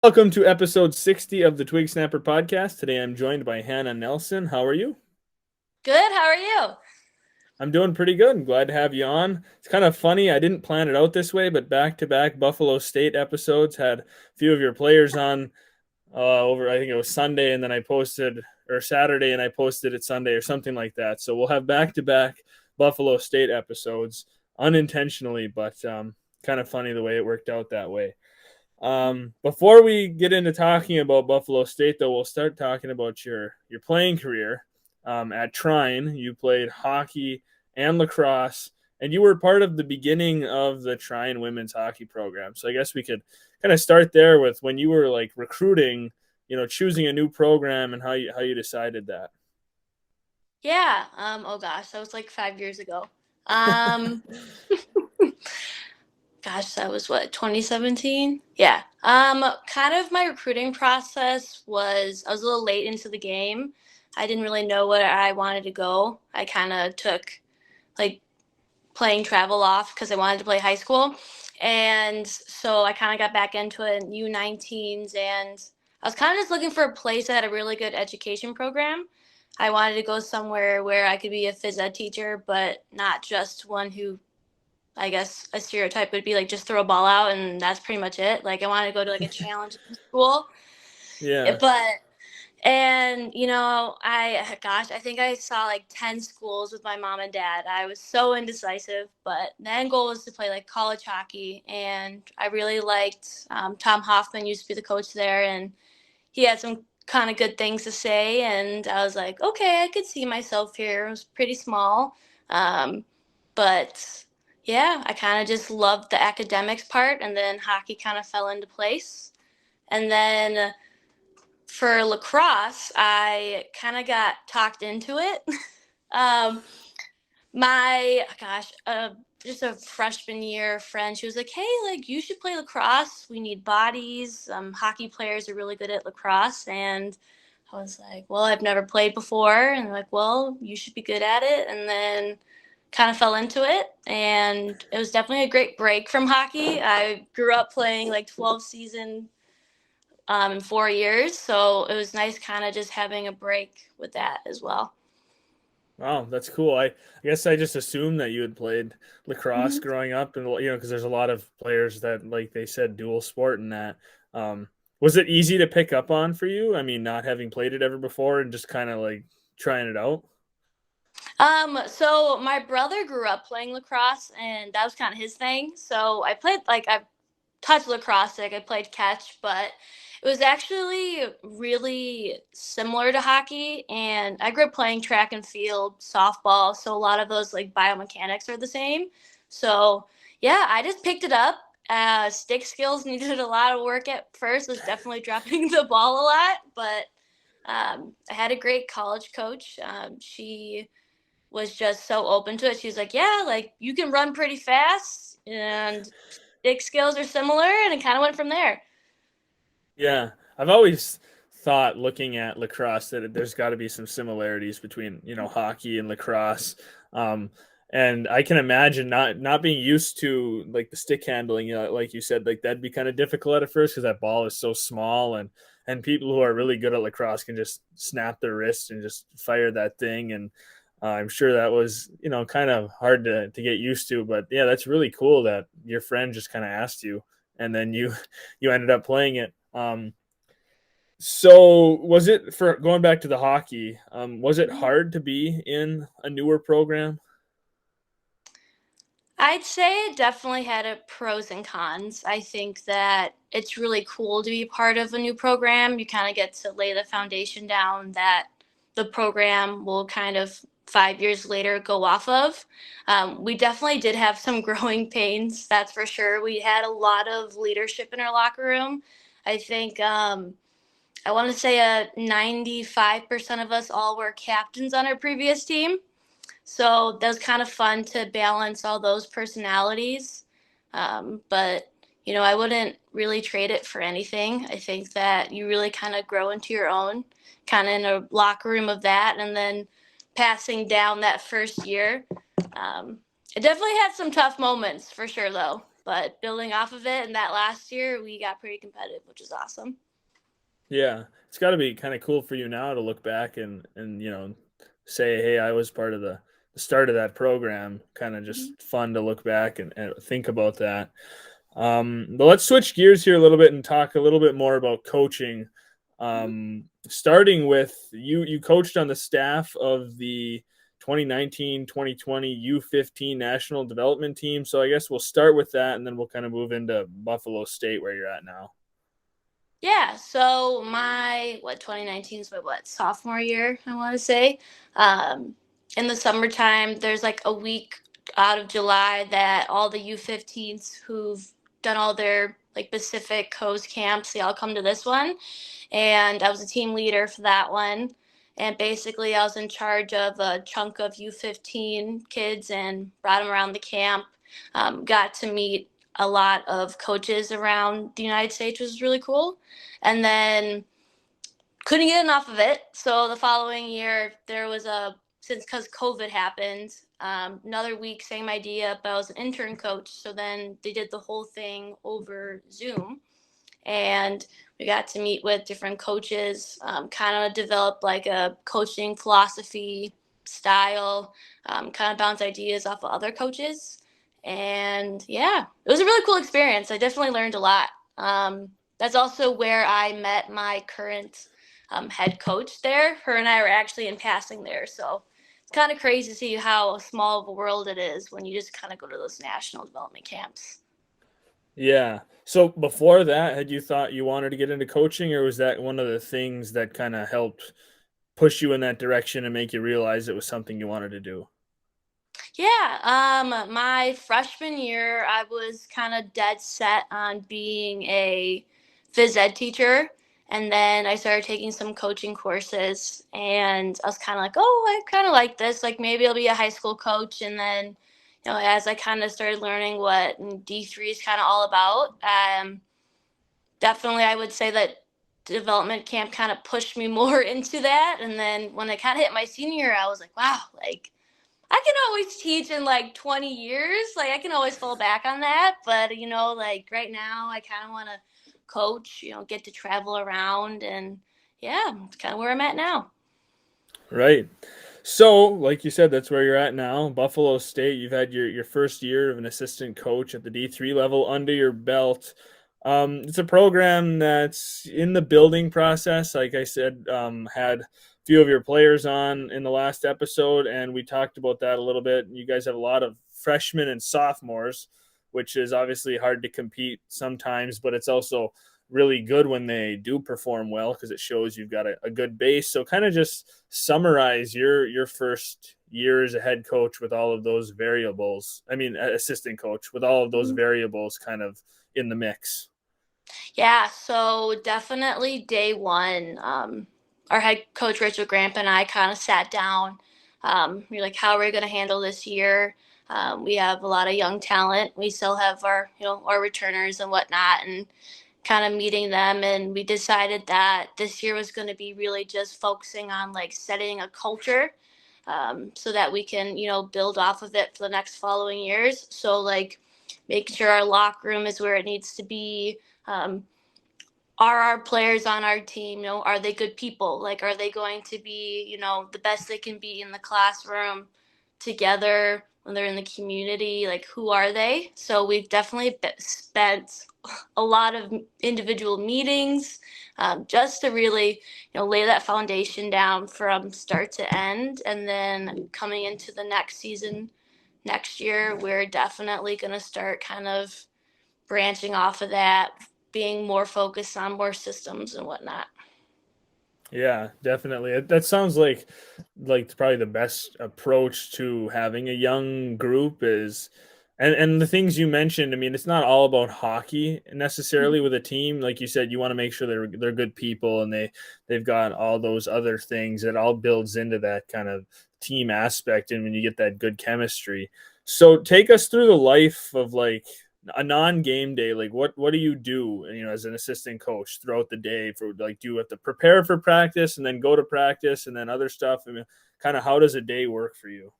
Welcome to episode 60 of the Twig Snapper Podcast. Today I'm joined by Hannah Nelson. How are you? Good. How are you? I'm doing pretty good. I'm glad to have you on. It's kind of funny. I didn't plan it out this way, but back-to-back Buffalo State episodes had a few of your players on over, I think it was Sunday, and then I posted, or Saturday, and I posted it Sunday or something like that. So we'll have back-to-back Buffalo State episodes unintentionally, but kind of funny the way it worked out that way. Before we get into talking about Buffalo State, though, we'll start talking about your playing career. At Trine, you played hockey and lacrosse, and you were part of the beginning of the Trine women's hockey program. So I guess we could kind of start there with when you were like recruiting, choosing a new program and how you decided that. Yeah. Oh gosh, that was like 5 years ago. Um, Gosh, that was what, 2017? Yeah. Kind of my recruiting process was I was a little late into the game. I didn't really know where I wanted to go. I kind of took like playing travel off because I wanted to play high school. And so I kind of got back into it in U19s, and I was kind of just looking for a place that had a really good education program. I wanted to go somewhere where I could be a phys ed teacher, but not just one who, I guess a stereotype would be like just throw a ball out and that's pretty much it. Like I wanted to go to like a challenge school. Yeah. But and I think I saw like 10 schools with my mom and dad. I was so indecisive, but the end goal was to play like college hockey, and I really liked Tom Hoffman used to be the coach there, and he had some kind of good things to say, and I was like, okay, I could see myself here. It was pretty small, um, but yeah, I kind of just loved the academics part, and then hockey kind of fell into place, and then for lacrosse, I kind of got talked into it. um, my gosh, just a freshman year friend, she was like, "Hey, like you should play lacrosse. We need bodies. Hockey players are really good at lacrosse." And I was like, "Well, I've never played before," and they're like, "Well, you should be good at it." And then kind of fell into it, and it was definitely a great break from hockey. I grew up playing like 12 season in 4 years. So it was nice kind of just having a break with that as well. Wow, that's cool. I guess I just assumed that you had played lacrosse Mm-hmm. growing up, and because there's a lot of players that, like they said, dual sport and that. Was it easy to pick up on for you? I mean, not having played it ever before and just kind of like trying it out. So my brother grew up playing lacrosse, and that was kind of his thing. So I played like I touched lacrosse, like I played catch, but it was actually really similar to hockey. And I grew up playing track and field, softball, so a lot of those like biomechanics are the same. So yeah, I just picked it up. Stick skills needed a lot of work at first. Was definitely dropping the ball a lot, but I had a great college coach. She was just so open to it. She was like, "Yeah, like you can run pretty fast, and stick skills are similar," and it kind of went from there. Yeah, I've always thought looking at lacrosse that there's got to be some similarities between hockey and lacrosse. Um, and I can imagine not being used to like the stick handling. Like you said, like that'd be kind of difficult at first because that ball is so small, and people who are really good at lacrosse can just snap their wrist and just fire that thing. And I'm sure that was kind of hard to get used to. But yeah, that's really cool that your friend just kind of asked you, and then you you ended up playing it. So was it for going back to the hockey? Was it Mhm. hard to be in a newer program? I'd say it definitely had a pros and cons. I think that it's really cool to be part of a new program. You kind of get to lay the foundation down that the program will kind of 5 years later go off of. We definitely did have some growing pains, that's for sure. We had a lot of leadership in our locker room. I think I want to say 95% of us all were captains on our previous team. So that was kind of fun to balance all those personalities. But, I wouldn't really trade it for anything. I think that you really kind of grow into your own, kind of in a locker room of that. And then passing down that first year. Um, it definitely had some tough moments for sure, though. but building off of it, and that last year we got pretty competitive, which is awesome. Yeah, it's got to be kind of cool for you now to look back and say, hey, I was part of the start of that program. Kind of Mhm. just fun to look back and think about that. But let's switch gears here a little bit and talk a little bit more about coaching. Starting with you coached on the staff of the 2019-2020 U15 National Development Team. So I guess we'll start with that, and then we'll kind of move into Buffalo State, where you're at now. Yeah, so my 2019 is my sophomore year, I want to say. Um, in the summertime, there's like a week out of July that all the U15s who've done all their like Pacific Coast camps, they all come to this one, and I was a team leader for that one. And basically, I was in charge of a chunk of U15 kids and brought them around the camp. Got to meet a lot of coaches around the United States, which was really cool. And then couldn't get enough of it. So the following year, there was because COVID happened, another week, same idea, but I was an intern coach. So then they did the whole thing over Zoom, and we got to meet with different coaches, kind of develop like a coaching philosophy style, kind of bounce ideas off of other coaches. And yeah, it was a really cool experience. I definitely learned a lot. That's also where I met my current head coach there. Her and I were actually in passing there. So it's kind of crazy to see how small of a world it is when you just kind of go to those national development camps. Yeah. So before that, had you thought you wanted to get into coaching, or was that one of the things that kind of helped push you in that direction and make you realize it was something you wanted to do? Yeah, my freshman year, I was kind of dead set on being a phys ed teacher. And then I started taking some coaching courses, and I was kind of like, oh, I kind of like this. Like maybe I'll be a high school coach. And then, as I kind of started learning what D3 is kind of all about, definitely I would say that development camp kind of pushed me more into that. And then when I kind of hit my senior year, I was like, wow, like I can always teach in like 20 years. Like I can always fall back on that. But, like right now I kind of want to coach, get to travel around, and yeah, it's kind of where I'm at now. Right. So, like you said, that's where you're at now. Buffalo State, you've had your first year of an assistant coach at the D3 level under your belt. It's a program that's in the building process. Like I said, had a few of your players on in the last episode, and we talked about that a little bit. You guys have a lot of freshmen and sophomores, which is obviously hard to compete sometimes, but it's also really good when they do perform well because it shows you've got a good base. So kind of just summarize your first year as a head coach with all of those variables. I mean, assistant coach with all of those variables kind of in the mix. Yeah, so definitely day one, our head coach Rachel Gramp and I kind of sat down. We're like, how are we going to handle this year? We have a lot of young talent. We still have our returners and whatnot, and kind of meeting them. And we decided that this year was going to be really just focusing on like setting a culture, so that we can, build off of it for the next following years. So like making sure our locker room is where it needs to be. Um, are our players on our team, are they good people? Like, are they going to be, the best they can be in the classroom together when they're in the community? Like, who are they? So we've definitely spent a lot of individual meetings, just to really, lay that foundation down from start to end. And then coming into the next season, next year, we're definitely going to start kind of branching off of that, being more focused on more systems and whatnot. Yeah, definitely. That sounds like probably the best approach to having a young group is and the things you mentioned, I mean, it's not all about hockey necessarily with a team. Like you said, you want to make sure they're good people and they've got all those other things that all builds into that kind of team aspect and when you get that good chemistry. So take us through the life of like a non-game day. Like what do you do, as an assistant coach throughout the day? For like, do you have to prepare for practice and then go to practice and then other stuff? I mean, kind of how does a day work for you?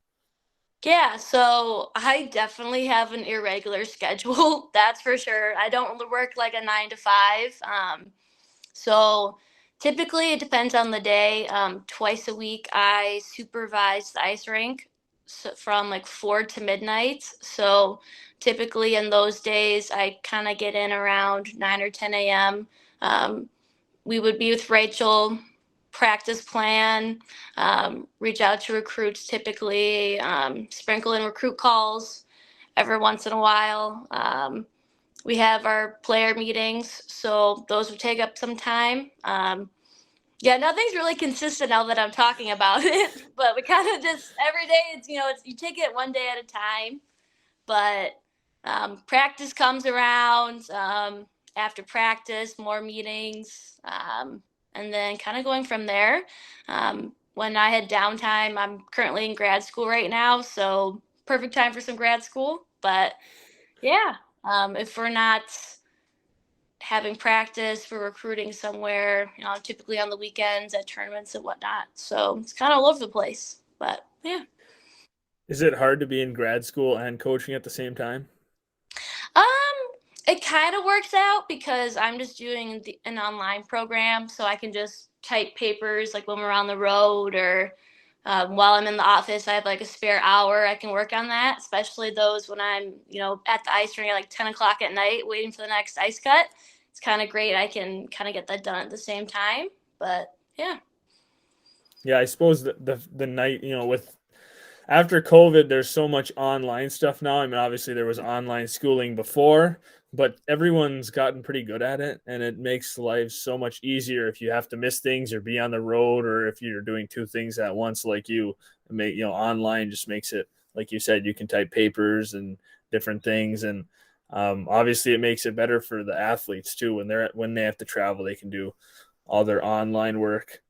Yeah, so I definitely have an irregular schedule. That's for sure. I don't work like a 9 to 5. So typically it depends on the day. Twice a week I supervise the ice rink, so from like 4 to midnight. So typically in those days I kind of get in around 9 or 10 a.m. Um, we would be with Rachel, practice plan, reach out to recruits typically, sprinkle in recruit calls every once in a while. We have our player meetings, so those would take up some time. Yeah, nothing's really consistent now that I'm talking about it, but we kind of just every day. It's you take it one day at a time. But practice comes around. After practice, more meetings, and then kind of going from there. When I had downtime, I'm currently in grad school right now, so perfect time for some grad school. But yeah, if we're not having practice, we're recruiting somewhere, typically on the weekends at tournaments and whatnot. So it's kind of all over the place. But yeah. Is it hard to be in grad school and coaching at the same time? Um, it kind of works out because I'm just doing an online program, so I can just type papers like when we're on the road or while I'm in the office. I have like a spare hour. I can work on that, especially those when I'm, at the ice rink at like 10 o'clock at night waiting for the next ice cut. It's kind of great. I can kind of get that done at the same time. But yeah. Yeah, I suppose the night, with after COVID, there's so much online stuff now. I mean, obviously there was online schooling before, but everyone's gotten pretty good at it, and it makes life so much easier if you have to miss things or be on the road, or if you're doing two things at once, like online just makes it, like you said, you can type papers and different things, and obviously it makes it better for the athletes too when they have to travel, they can do all their online work.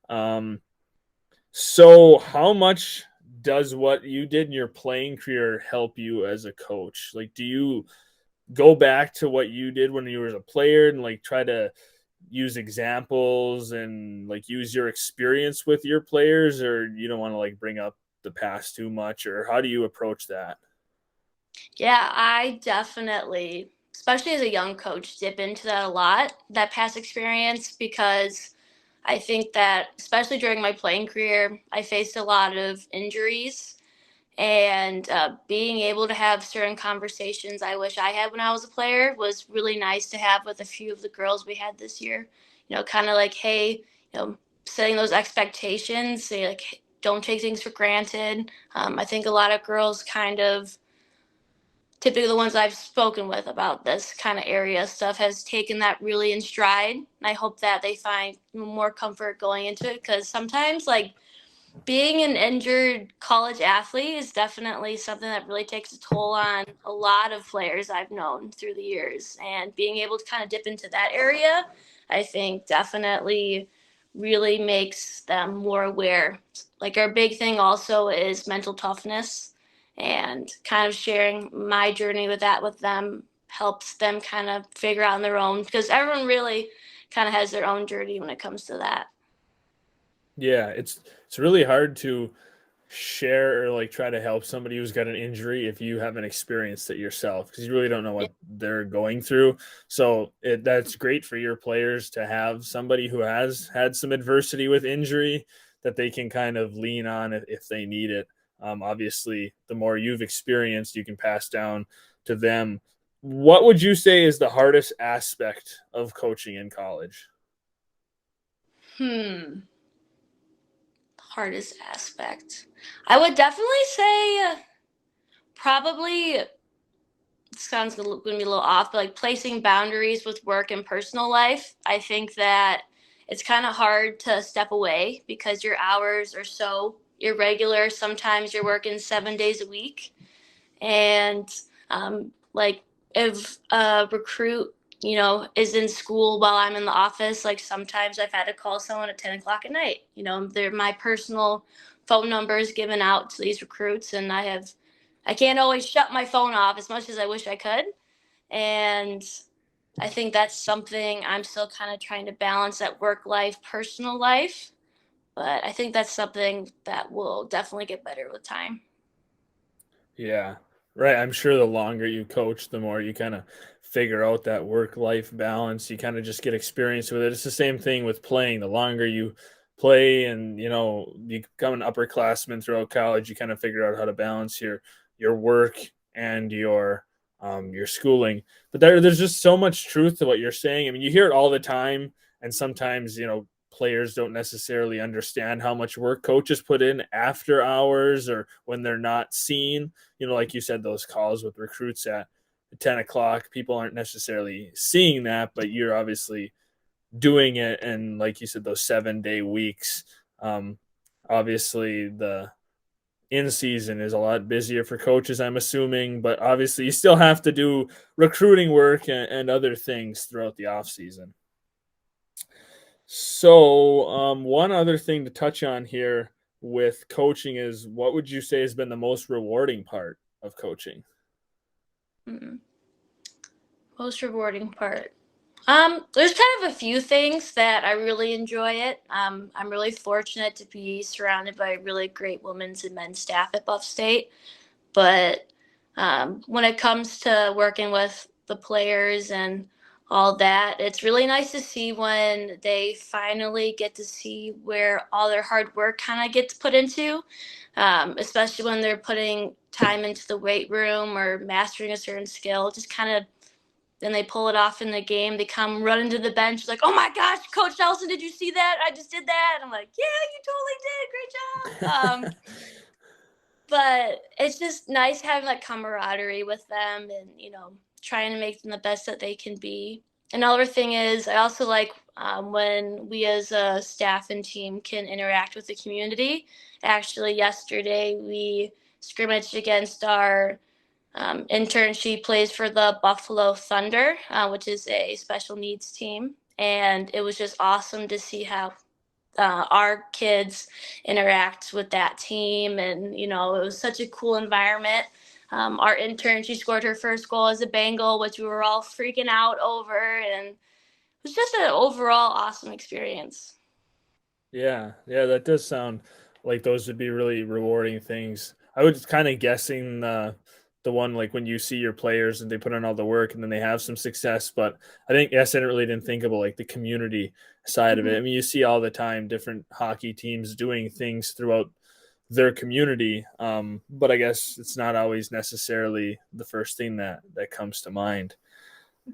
So, how much does what you did in your playing career help you as a coach? Like, do you go back to what you did when you were a player and like try to use examples and like use your experience with your players, or you don't want to like bring up the past too much, or how do you approach that? Yeah, I definitely, especially as a young coach, dip into that a lot, that past experience, because I think that, especially during my playing career, I faced a lot of injuries. And being able to have certain conversations I wish I had when I was a player was really nice to have with a few of the girls we had this year. Kind of like, hey, setting those expectations, say, like, hey, don't take things for granted. I think a lot of girls kind of, typically the ones I've spoken with about this kind of area stuff, has taken that really in stride. And I hope that they find more comfort going into it, because sometimes, like, being an injured college athlete is definitely something that really takes a toll on a lot of players I've known through the years. And being able to kind of dip into that area, I think definitely really makes them more aware. Like, our big thing also is mental toughness, and kind of sharing my journey with that with them helps them kind of figure out on their own, because everyone really kind of has their own journey when it comes to that. Yeah, it's really hard to share or like try to help somebody who's got an injury if you haven't experienced it yourself, because you really don't know what they're going through. So that's great for your players to have somebody who has had some adversity with injury that they can kind of lean on if they need it. Obviously, the more you've experienced, you can pass down to them. What would you say is the hardest aspect of coaching in college? Hardest aspect. I would definitely say probably, sounds going to be a little off, but like placing boundaries with work and personal life. I think that it's kind of hard to step away because your hours are so irregular. Sometimes you're working 7 days a week. And like, if a recruit, is in school while I'm in the office, like sometimes I've had to call someone at 10 o'clock at night. They're my personal phone numbers given out to these recruits, and I can't always shut my phone off as much as I wish I could. And I think that's something I'm still kind of trying to balance, that work life, personal life. But I think that's something that will definitely get better with time. Yeah, right. I'm sure the longer you coach, the more you kind of figure out that work-life balance. You kind of just get experience with it. It's the same thing with playing. The longer you play and, you become an upperclassman throughout college, you kind of figure out how to balance your work and your schooling. But there's just so much truth to what you're saying. I mean, you hear it all the time, and sometimes, players don't necessarily understand how much work coaches put in after hours or when they're not seen. Like you said, those calls with recruits at 10 o'clock, people aren't necessarily seeing that, but you're obviously doing it. And like you said, those 7-day weeks, um, obviously the in season is a lot busier for coaches, I'm assuming, but obviously you still have to do recruiting work and other things throughout the off season. So, one other thing to touch on here with coaching is, what would you say has been the most rewarding part of coaching? Mm. Most rewarding part. There's kind of a few things that I really enjoy it. I'm really fortunate to be surrounded by a really great women's and men's staff at Buff State. But when it comes to working with the players and all that, it's really nice to see when they finally get to see where all their hard work kind of gets put into, especially when they're putting time into the weight room or mastering a certain skill. Just kind of then they pull it off in the game. They come running to the bench like, "Oh my gosh, Coach Nelson, did you see that? I just did that." I'm like, "Yeah, you totally did. Great job." But it's just nice having that camaraderie with them and, trying to make them the best that they can be. Another thing is, I also like when we as a staff and team can interact with the community. Actually, yesterday we scrimmaged against our intern. She plays for the Buffalo Thunder, which is a special needs team. And it was just awesome to see how our kids interact with that team. And, it was such a cool environment. Our intern, she scored her first goal as a Bengal, which we were all freaking out over. And it was just an overall awesome experience. Yeah, yeah, that does sound like those would be really rewarding things. I was kind of guessing the one like when you see your players and they put in all the work and then they have some success, but I really didn't think about like the community side of it. Mm-hmm. I mean, you see all the time different hockey teams doing things throughout their community, but I guess it's not always necessarily the first thing that comes to mind.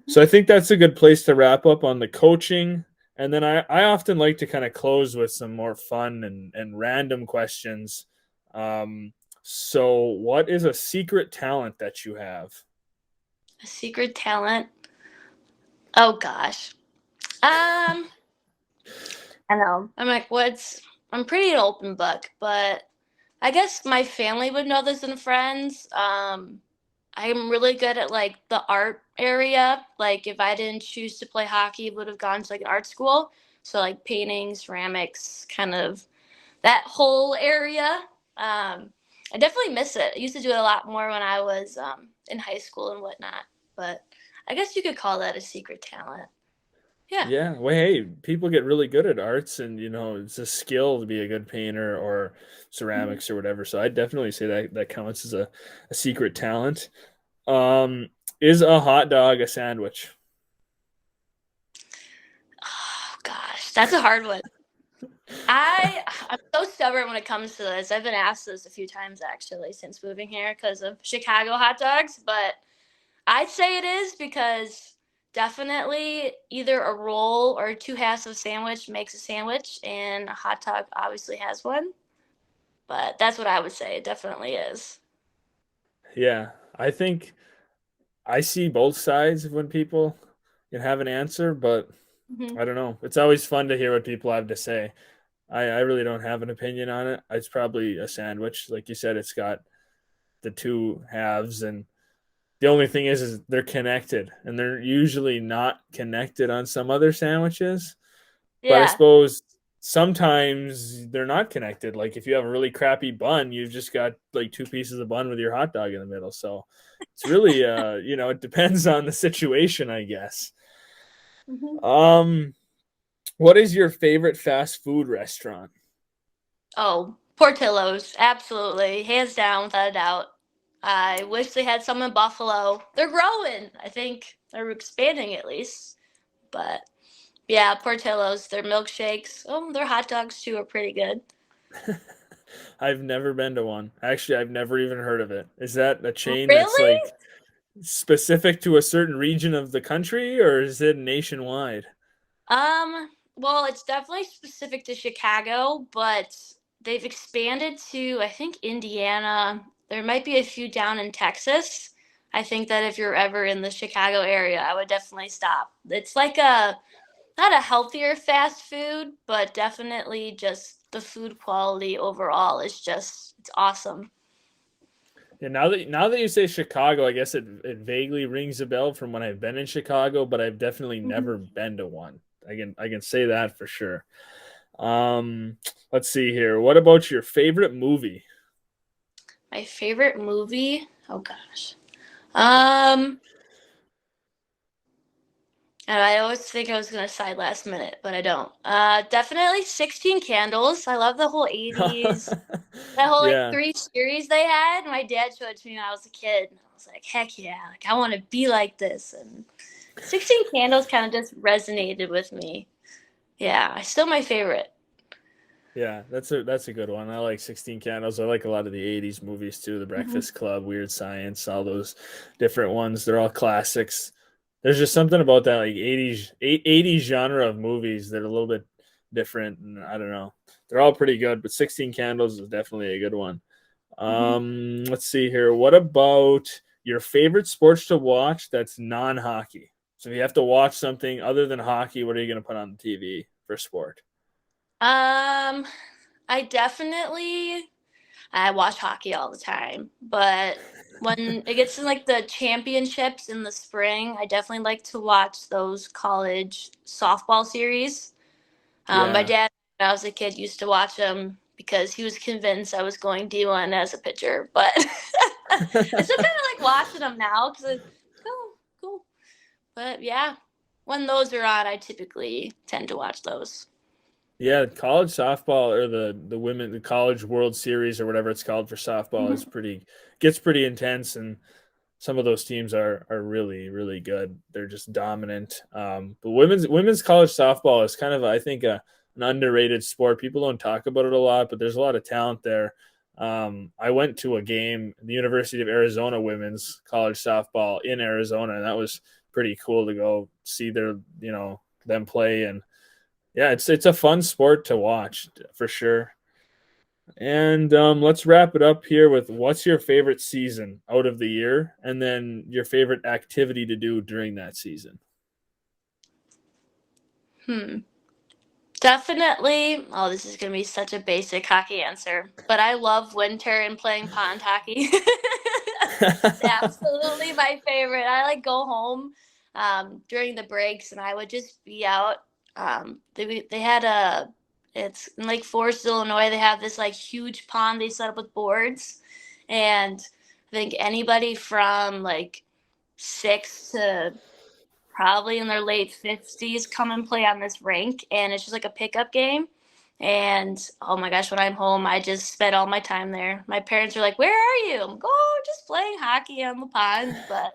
So I think that's a good place to wrap up on the coaching. And then I often like to kind of close with some more fun and random questions. So, what is a secret talent that you have? A secret talent. Oh gosh. Um, I know. I'm pretty an open book, but I guess my family would know this and friends. I'm really good at like the art area. Like if I didn't choose to play hockey, would have gone to like an art school. So like painting, ceramics, kind of that whole area. I definitely miss it. I used to do it a lot more when I was in high school and whatnot. But I guess you could call that a secret talent. Yeah. Yeah, well, hey, people get really good at arts, and it's a skill to be a good painter or Mhm. ceramics or whatever. So I definitely say that counts as a secret talent. Um, is a hot dog a sandwich? Oh gosh, that's a hard one. I'm so stubborn when it comes to this. I've been asked this a few times actually since moving here because of Chicago hot dogs, but I'd say it is because definitely either a roll or two halves of sandwich makes a sandwich, and a hot dog obviously has one. But that's what I would say. It definitely is. Yeah, I think I see both sides when people can have an answer, but Hmm. I don't know. It's always fun to hear what people have to say. I really don't have an opinion on it. It's probably a sandwich. Like you said, it's got the two halves, and the only thing is they're connected, and they're usually not connected on some other sandwiches. But I Yeah. suppose sometimes they're not connected. Like if you have a really crappy bun, you've just got like two pieces of bun with your hot dog in the middle. So it's really it depends on the situation, I guess. Hmm. Um what is your favorite fast food restaurant? Oh, Portillo's, absolutely, hands down, without a doubt. I wish they had some in Buffalo. They're growing. I think they're expanding at least. But yeah, Portillo's, their milkshakes. Oh, their hot dogs too are pretty good. I've never been to one. Actually, I've never even heard of it. Is that a chain that's Really? like specific to a certain region of the country, or is it nationwide? Well, it's definitely specific to Chicago, but they've expanded to, I think, Indiana. There might be a few down in Texas. I think that if you're ever in the Chicago area, I would definitely stop. It's like a not a healthier fast food, but definitely just the food quality overall is just it's awesome. Yeah, now that you say Chicago, I guess it vaguely rings a bell from when I've been in Chicago, but I've definitely never been to one. I can say that for sure. Um, let's see here. What about your favorite movie? My favorite movie? Oh gosh. Um, and I always think I was gonna decide last minute, but I don't. Definitely 16 Candles. I love the whole 80s. That whole like Yeah, 3 series they had. My dad showed it to me when I was a kid. And I was like, heck yeah, like I want to be like this. And 16 Candles kind of just resonated with me. Yeah, it's still my favorite. yeah, that's a good one. I like 16 Candles. I like a lot of the 80s movies too, The Mm-hmm. Breakfast Club, Weird Science, all those different ones. They're all classics. There's just something about that like 80s genre of movies that are a little bit different, and I don't know. They're all pretty good, but 16 Candles is definitely a good one. Mm-hmm. Let's see here. What about your favorite sports to watch that's non-hockey? So if you have to watch something other than hockey, what are you going to put on the TV for sport? Um, I definitely I watch hockey all the time, but when it gets to like the championships in the spring, I definitely like to watch those college softball series. My Yeah. dad, when I was a kid, used to watch them because he was convinced I was going D1 as a pitcher, but I still kind of like watching them now because it's cool, cool. But yeah, when those are on, I typically tend to watch those. Yeah, college softball or the college World Series or whatever it's called for softball is Mhm. pretty gets pretty intense, and some of those teams are really really good. They're just dominant. But women's college softball is kind of I think an underrated sport. People don't talk about it a lot, but there's a lot of talent there. I went to a game, the University of Arizona women's college softball in Arizona, and that was pretty cool to go see them play. And yeah, it's a fun sport to watch for sure. And let's wrap it up here with what's your favorite season out of the year, and then your favorite activity to do during that season. Hmm. Definitely. Oh, this is going to be such a basic hockey answer, but I love winter and playing pond hockey. It's absolutely my favorite. I like go home during the breaks and I would just be out. They had it's in Lake Forest, Illinois. They have this like huge pond they set up with boards, and I think anybody from like 6 to probably in their late 50s come and play on this rink, and it's just like a pickup game. And oh my gosh, when I'm home, I just spend all my time there. My parents are like, where are you? I'm like, oh, just playing hockey on the pond. But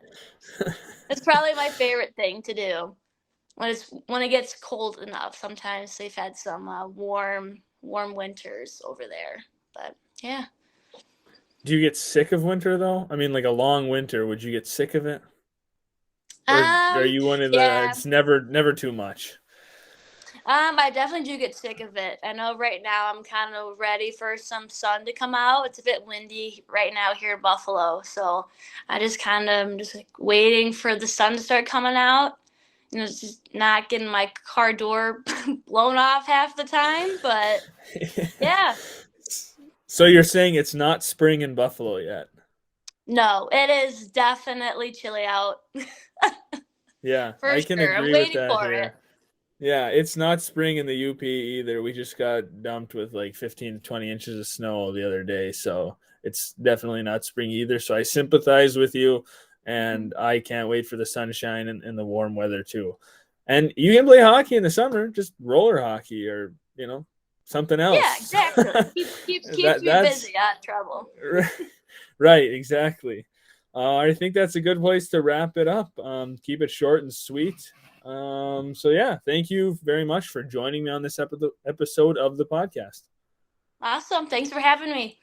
it's probably my favorite thing to do when it gets cold enough. Sometimes they've had some warm winters over there. But yeah. Do you get sick of winter though? I mean, like a long winter, would you get sick of it, or are Um, you one of the yeah. it's never too much? I definitely do get sick of it. I know right now I'm kind of ready for some sun to come out. It's a bit windy right now here in Buffalo, so I just kind of am just like waiting for the sun to start coming out. Just not getting my car door blown off half the time, but yeah. So you're saying it's not spring in Buffalo yet? No, it is definitely chilly out Yeah, for I can sure. I'm agree with waiting that for it. here. Yeah, it's not spring in the UP either. We just got dumped with like 15 to 20 inches of snow the other day. So it's definitely not spring either. So I sympathize with you, and I can't wait for the sunshine and the warm weather too. And you can play hockey in the summer, just roller hockey or, something Yeah, else. exactly. Keeps me That's busy, not trouble. Right, exactly. I think that's a good place to wrap it up. Keep it short and sweet. So yeah, thank you very much for joining me on this episode of the podcast. Awesome. Thanks for having me.